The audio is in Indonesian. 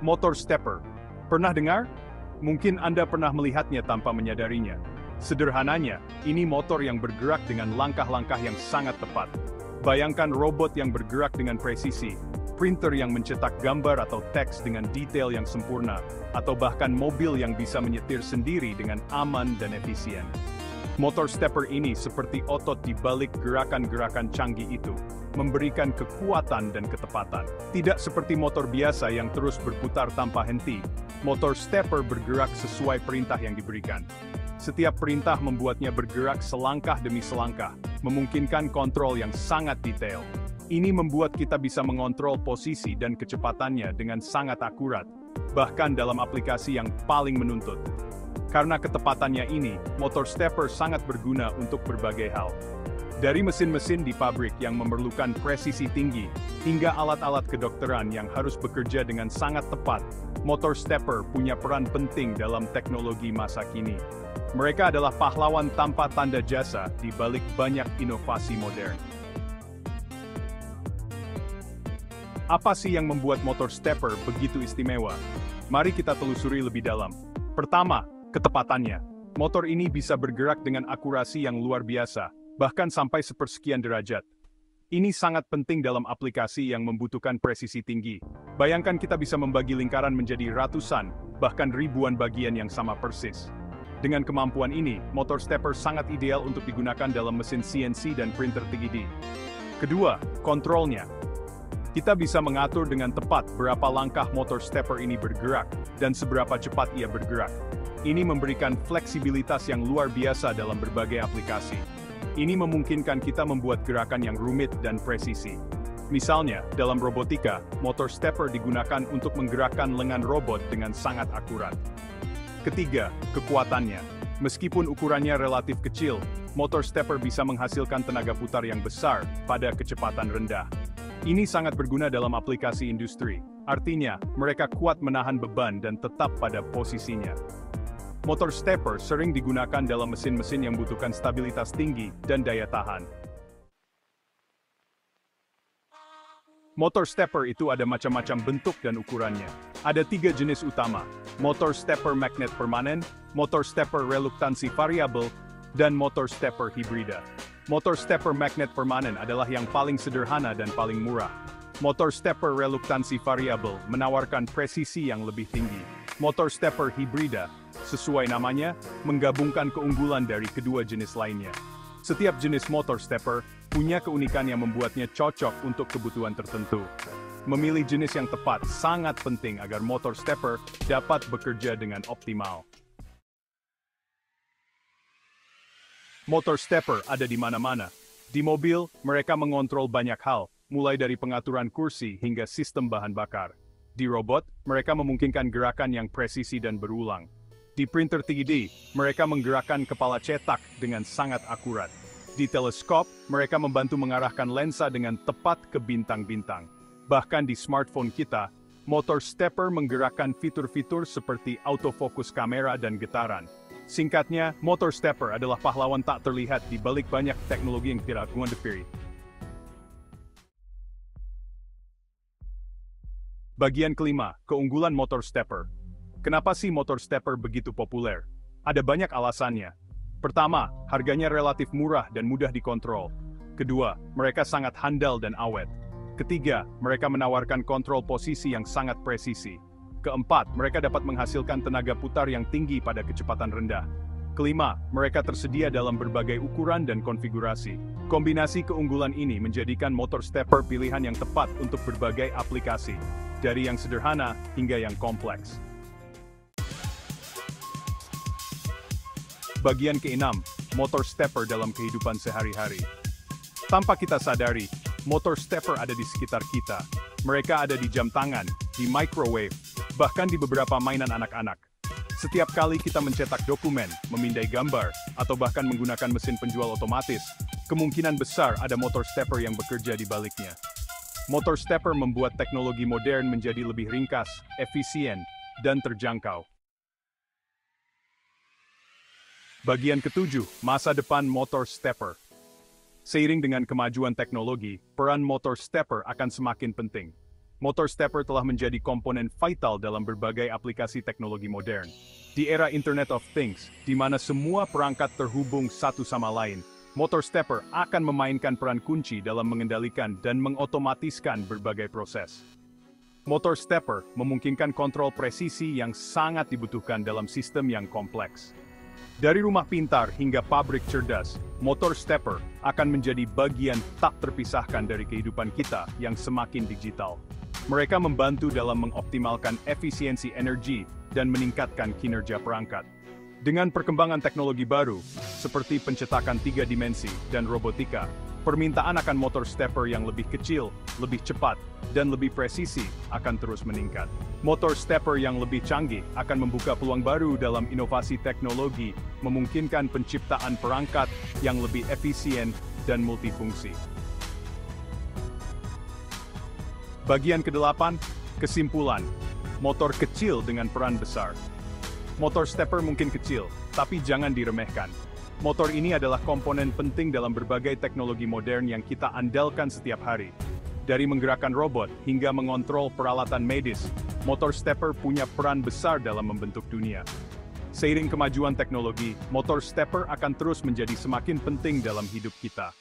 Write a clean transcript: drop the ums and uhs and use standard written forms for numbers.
Motor stepper. Pernah dengar? Mungkin Anda pernah melihatnya tanpa menyadarinya. Sederhananya, ini motor yang bergerak dengan langkah-langkah yang sangat tepat. Bayangkan robot yang bergerak dengan presisi, printer yang mencetak gambar atau teks dengan detail yang sempurna, atau bahkan mobil yang bisa menyetir sendiri dengan aman dan efisien. Motor stepper ini seperti otot di balik gerakan-gerakan canggih itu, memberikan kekuatan dan ketepatan. Tidak seperti motor biasa yang terus berputar tanpa henti, motor stepper bergerak sesuai perintah yang diberikan. Setiap perintah membuatnya bergerak selangkah demi selangkah, memungkinkan kontrol yang sangat detail. Ini membuat kita bisa mengontrol posisi dan kecepatannya dengan sangat akurat, bahkan dalam aplikasi yang paling menuntut. Karena ketepatannya ini, motor stepper sangat berguna untuk berbagai hal. Dari mesin-mesin di pabrik yang memerlukan presisi tinggi, hingga alat-alat kedokteran yang harus bekerja dengan sangat tepat, motor stepper punya peran penting dalam teknologi masa kini. Mereka adalah pahlawan tanpa tanda jasa di balik banyak inovasi modern. Apa sih yang membuat motor stepper begitu istimewa? Mari kita telusuri lebih dalam. Pertama, ketepatannya. Motor ini bisa bergerak dengan akurasi yang luar biasa, bahkan sampai sepersekian derajat. Ini sangat penting dalam aplikasi yang membutuhkan presisi tinggi. Bayangkan kita bisa membagi lingkaran menjadi ratusan, bahkan ribuan bagian yang sama persis. Dengan kemampuan ini, motor stepper sangat ideal untuk digunakan dalam mesin CNC dan printer 3D. Kedua, kontrolnya. Kita bisa mengatur dengan tepat berapa langkah motor stepper ini bergerak, dan seberapa cepat ia bergerak. Ini memberikan fleksibilitas yang luar biasa dalam berbagai aplikasi. Ini memungkinkan kita membuat gerakan yang rumit dan presisi. Misalnya, dalam robotika, motor stepper digunakan untuk menggerakkan lengan robot dengan sangat akurat. Ketiga, kekuatannya. Meskipun ukurannya relatif kecil, motor stepper bisa menghasilkan tenaga putar yang besar pada kecepatan rendah. Ini sangat berguna dalam aplikasi industri. Artinya, mereka kuat menahan beban dan tetap pada posisinya. Motor stepper sering digunakan dalam mesin-mesin yang membutuhkan stabilitas tinggi dan daya tahan. Motor stepper itu ada macam-macam bentuk dan ukurannya. Ada 3 jenis utama: motor stepper magnet permanen, motor stepper reluktansi variabel, dan motor stepper hibrida. Motor stepper magnet permanen adalah yang paling sederhana dan paling murah. Motor stepper reluktansi variabel menawarkan presisi yang lebih tinggi. Motor stepper hibrida, sesuai namanya, menggabungkan keunggulan dari kedua jenis lainnya. Setiap jenis motor stepper punya keunikan yang membuatnya cocok untuk kebutuhan tertentu. Memilih jenis yang tepat sangat penting agar motor stepper dapat bekerja dengan optimal. Motor stepper ada di mana-mana. Di mobil, mereka mengontrol banyak hal, mulai dari pengaturan kursi hingga sistem bahan bakar. Di robot, mereka memungkinkan gerakan yang presisi dan berulang. Di printer 3D, mereka menggerakkan kepala cetak dengan sangat akurat. Di teleskop, mereka membantu mengarahkan lensa dengan tepat ke bintang-bintang. Bahkan di smartphone kita, motor stepper menggerakkan fitur-fitur seperti autofokus kamera dan getaran. Singkatnya, motor stepper adalah pahlawan tak terlihat di balik banyak teknologi yang tidak kuantifiri. Bagian kelima, keunggulan motor stepper. Kenapa sih motor stepper begitu populer? Ada banyak alasannya. Pertama, harganya relatif murah dan mudah dikontrol. Kedua, mereka sangat handal dan awet. Ketiga, mereka menawarkan kontrol posisi yang sangat presisi. Keempat, mereka dapat menghasilkan tenaga putar yang tinggi pada kecepatan rendah. Kelima, mereka tersedia dalam berbagai ukuran dan konfigurasi. Kombinasi keunggulan ini menjadikan motor stepper pilihan yang tepat untuk berbagai aplikasi, dari yang sederhana hingga yang kompleks. Bagian keenam, motor stepper dalam kehidupan sehari-hari. Tanpa kita sadari, motor stepper ada di sekitar kita. Mereka ada di jam tangan, di microwave, bahkan di beberapa mainan anak-anak. Setiap kali kita mencetak dokumen, memindai gambar, atau bahkan menggunakan mesin penjual otomatis, kemungkinan besar ada motor stepper yang bekerja di baliknya. Motor stepper membuat teknologi modern menjadi lebih ringkas, efisien, dan terjangkau. Bagian ketujuh, masa depan motor stepper. Seiring dengan kemajuan teknologi, peran motor stepper akan semakin penting. motor stepper telah menjadi komponen vital dalam berbagai aplikasi teknologi modern. Di era Internet of Things, di mana semua perangkat terhubung satu sama lain, motor stepper akan memainkan peran kunci dalam mengendalikan dan mengotomatiskan berbagai proses. Motor stepper memungkinkan kontrol presisi yang sangat dibutuhkan dalam sistem yang kompleks. Dari rumah pintar hingga pabrik cerdas, motor stepper akan menjadi bagian tak terpisahkan dari kehidupan kita yang semakin digital. Mereka membantu dalam mengoptimalkan efisiensi energi dan meningkatkan kinerja perangkat. Dengan perkembangan teknologi baru, seperti pencetakan 3 dimensi dan robotika, permintaan akan motor stepper yang lebih kecil, lebih cepat, dan lebih presisi akan terus meningkat. Motor stepper yang lebih canggih akan membuka peluang baru dalam inovasi teknologi, memungkinkan penciptaan perangkat yang lebih efisien dan multifungsi. Bagian ke-8, kesimpulan. Motor kecil dengan peran besar. Motor stepper mungkin kecil, tapi jangan diremehkan. Motor ini adalah komponen penting dalam berbagai teknologi modern yang kita andalkan setiap hari. Dari menggerakkan robot hingga mengontrol peralatan medis, motor stepper punya peran besar dalam membentuk dunia. Seiring kemajuan teknologi, motor stepper akan terus menjadi semakin penting dalam hidup kita.